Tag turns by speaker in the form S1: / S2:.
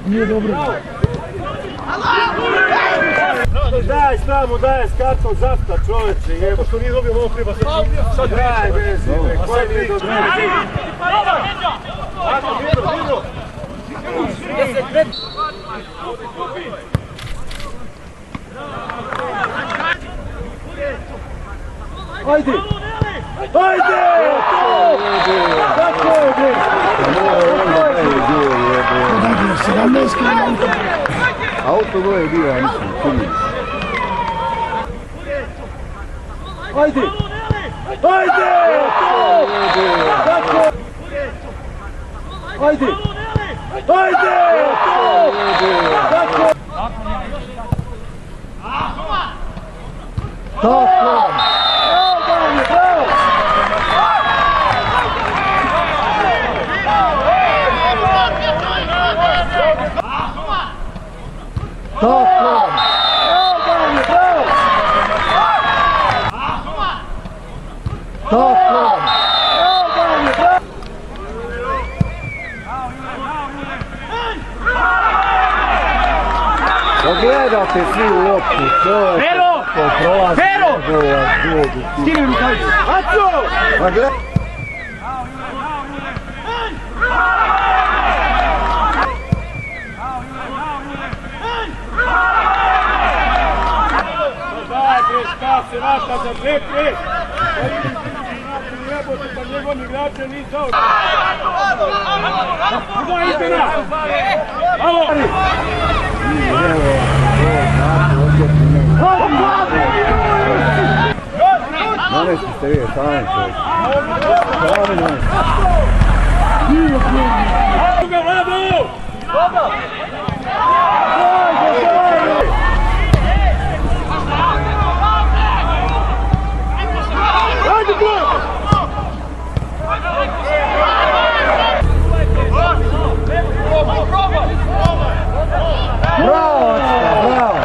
S1: Nije dobro.
S2: Daj, stramo daje s kartom zasta čoveče, jebo. Što nije dobio ovo treba sad daj vezi, koji nije dobro. Ajde! Ajde! Tako je, bre! 17 km.
S3: Auto dole je bio, ja mislim, kuni.
S2: Ajde! Ajde! Tako! Ajde! Ajde! Tako!
S1: Tako! Tako! Tako!
S3: Pogledajte svi u loptu, to je to prolazi.
S2: Pero! Skini rukavicu! Aco! Daj bre, šta se vrata za dve pre! Jebote, pa njegovi igrače nije dao! Ovo je istina! Alo!
S3: Nanesti ste vi, sami čovjek. Sami nanesti.
S2: Druga vladu! Dobro! Ajde gol!
S3: Bravo, bravo!